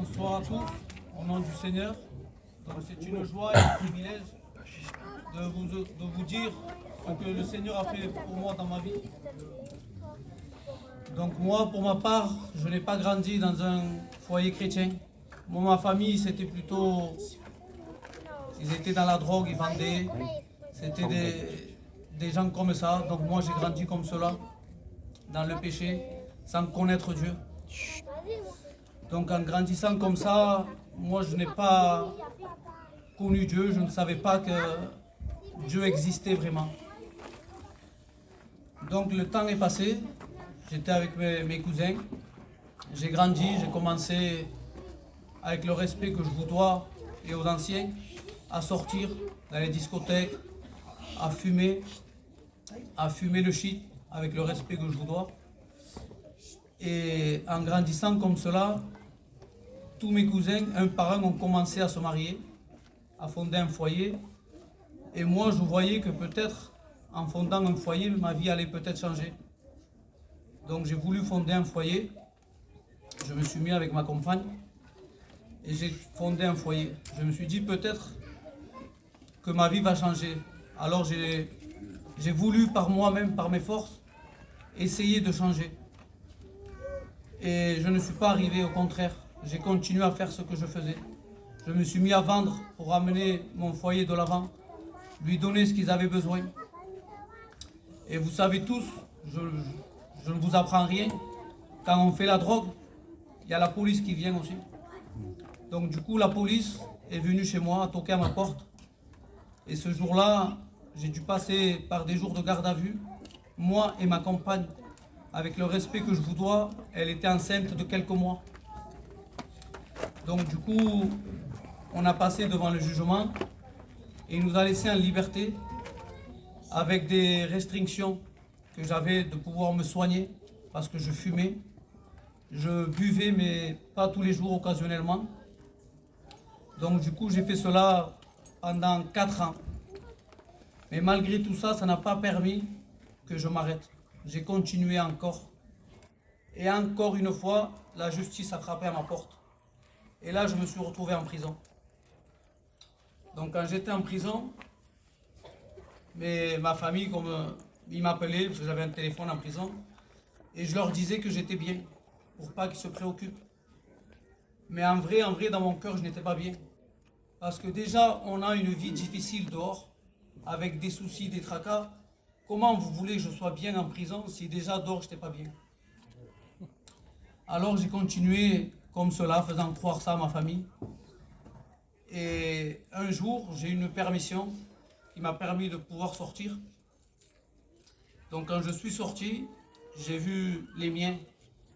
Bonsoir à tous, au nom du Seigneur. C'est une joie et un privilège de vous dire ce que le Seigneur a fait pour moi dans ma vie. Donc moi, pour ma part, je n'ai pas grandi dans un foyer chrétien. Moi, ma famille, c'était plutôt... Ils étaient dans la drogue, ils vendaient. C'était des gens comme ça. Donc moi, j'ai grandi comme cela, dans le péché, sans connaître Dieu. Donc en grandissant comme ça, moi, je n'ai pas connu Dieu. Je ne savais pas que Dieu existait vraiment. Donc le temps est passé. J'étais avec mes cousins. J'ai grandi, j'ai commencé avec le respect que je vous dois et aux anciens, à sortir dans les discothèques, à fumer le shit avec le respect que je vous dois. Et en grandissant comme cela, tous mes cousins, un par un, ont commencé à se marier, à fonder un foyer. Et moi, je voyais que peut-être, en fondant un foyer, ma vie allait peut-être changer. Donc j'ai voulu fonder un foyer. Je me suis mis avec ma compagne et j'ai fondé un foyer. Je me suis dit peut-être que ma vie va changer. Alors j'ai voulu par moi-même, par mes forces, essayer de changer. Et je ne suis pas arrivé, au contraire. J'ai continué à faire ce que je faisais. Je me suis mis à vendre pour amener mon foyer de l'avant, lui donner ce qu'ils avaient besoin. Et vous savez tous, je ne vous apprends rien, quand on fait la drogue, il y a la police qui vient aussi. Donc du coup, la police est venue chez moi, a toqué à ma porte. Et ce jour-là, j'ai dû passer par des jours de garde à vue. Moi et ma compagne, avec le respect que je vous dois, elle était enceinte de quelques mois. Donc du coup, on a passé devant le jugement et il nous a laissé en liberté avec des restrictions que j'avais de pouvoir me soigner parce que je fumais. Je buvais, mais pas tous les jours, occasionnellement. Donc du coup, j'ai fait cela pendant 4 ans. Mais malgré tout ça, ça n'a pas permis que je m'arrête. J'ai continué encore. Et encore une fois, la justice a frappé à ma porte. Et là, je me suis retrouvé en prison. Donc quand j'étais en prison, ma famille, ils m'appelaient, parce que j'avais un téléphone en prison, et je leur disais que j'étais bien, pour pas qu'ils se préoccupent. Mais en vrai, dans mon cœur, je n'étais pas bien. Parce que déjà, on a une vie difficile dehors, avec des soucis, des tracas. Comment vous voulez que je sois bien en prison si déjà dehors, je n'étais pas bien? Alors j'ai continué comme cela, faisant croire ça à ma famille. Et un jour, j'ai eu une permission qui m'a permis de pouvoir sortir. Donc quand je suis sorti, j'ai vu les miens.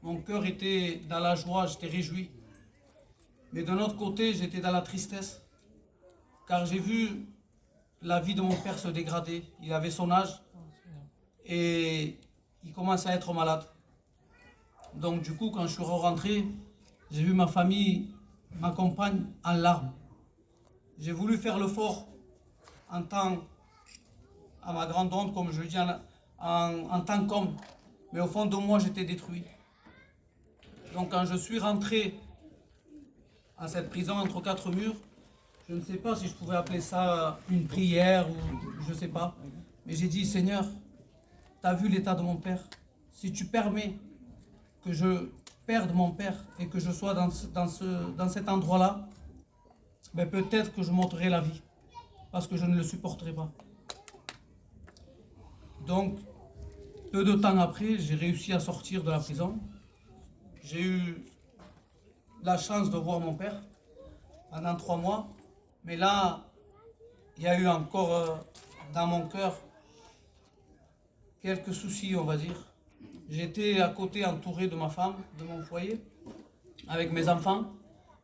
Mon cœur était dans la joie, j'étais réjoui. Mais d'un autre côté, j'étais dans la tristesse. Car j'ai vu la vie de mon père se dégrader. Il avait son âge et il commençait à être malade. Donc du coup, quand je suis rentré, j'ai vu ma famille, ma compagne en larmes. J'ai voulu faire le fort en tant à ma grande honte, comme je le dis, en tant qu'homme. Mais au fond de moi, j'étais détruit. Donc quand je suis rentré à cette prison entre 4 murs, je ne sais pas si je pouvais appeler ça une prière ou je ne sais pas. Mais j'ai dit, Seigneur, tu as vu l'état de mon père. Si tu permets que je perde mon père et que je sois dans cet endroit-là, ben peut-être que je m'ôterai la vie. Parce que je ne le supporterai pas. Donc, peu de temps après, j'ai réussi à sortir de la prison. J'ai eu la chance de voir mon père pendant 3 mois. Mais là, il y a eu encore dans mon cœur quelques soucis, on va dire. J'étais à côté entouré de ma femme, de mon foyer, avec mes enfants.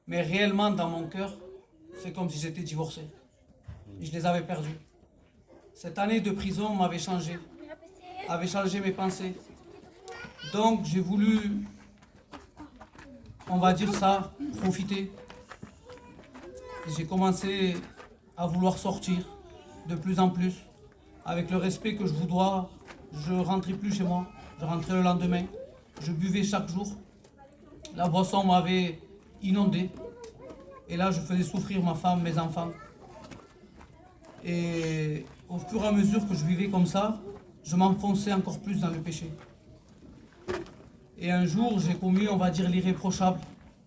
Mais réellement, dans mon cœur, c'est comme si j'étais divorcé. Je les avais perdus. Cette année de prison m'avait changé mes pensées. Donc j'ai voulu, on va dire ça, profiter. J'ai commencé à vouloir sortir de plus en plus. Avec le respect que je vous dois, je ne rentrais plus chez moi. Je rentrais le lendemain. Je buvais chaque jour. La boisson m'avait inondé. Et là, je faisais souffrir ma femme, mes enfants. Et au fur et à mesure que je vivais comme ça, je m'enfonçais encore plus dans le péché. Et un jour, j'ai commis, on va dire, l'irréprochable.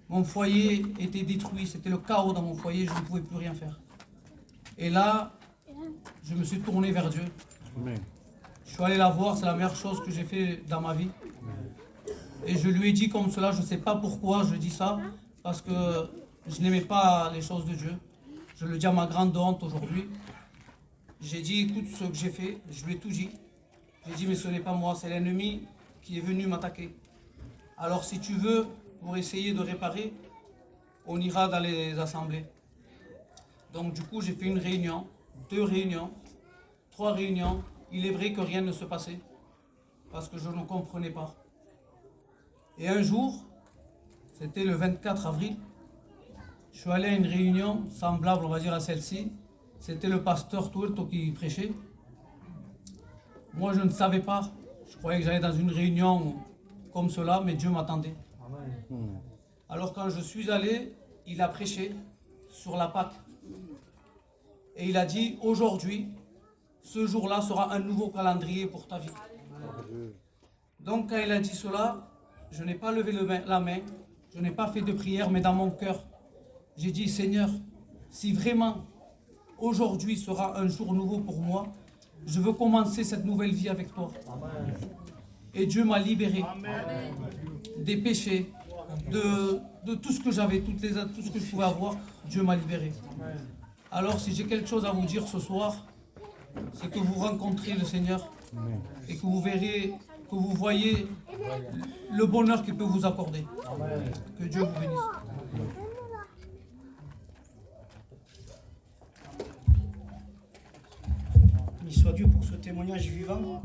Mon foyer était détruit, c'était le chaos dans mon foyer, je ne pouvais plus rien faire. Et là, je me suis tourné vers Dieu. Je suis allé la voir, c'est la meilleure chose que j'ai fait dans ma vie. Et je lui ai dit comme cela, je ne sais pas pourquoi je dis ça, parce que je n'aimais pas les choses de Dieu. Je le dis à ma grande honte aujourd'hui. J'ai dit, écoute ce que j'ai fait, je lui ai tout dit. J'ai dit, mais ce n'est pas moi, c'est l'ennemi qui est venu m'attaquer. Alors si tu veux, pour essayer de réparer, on ira dans les assemblées. Donc du coup, j'ai fait une réunion, 2 réunions, 3 réunions. Il est vrai que rien ne se passait, parce que je ne comprenais pas. Et un jour, c'était le 24 avril, je suis allé à une réunion semblable, on va dire, à celle-ci. C'était le pasteur Tuerto qui prêchait. Moi, je ne savais pas. Je croyais que j'allais dans une réunion comme cela, mais Dieu m'attendait. Alors quand je suis allé, il a prêché sur la Pâque. Et il a dit, aujourd'hui, ce jour-là sera un nouveau calendrier pour ta vie. Donc quand il a dit cela, je n'ai pas levé la main, je n'ai pas fait de prière, mais dans mon cœur, j'ai dit, Seigneur, si vraiment aujourd'hui sera un jour nouveau pour moi, je veux commencer cette nouvelle vie avec toi. Et Dieu m'a libéré des péchés, de tout ce que j'avais, tout ce que je pouvais avoir, Dieu m'a libéré. Alors si j'ai quelque chose à vous dire ce soir, c'est que vous rencontrez le Seigneur et que vous verrez, que vous voyez le bonheur qu'il peut vous accorder. Que Dieu vous bénisse. Béni soit Dieu pour ce témoignage vivant.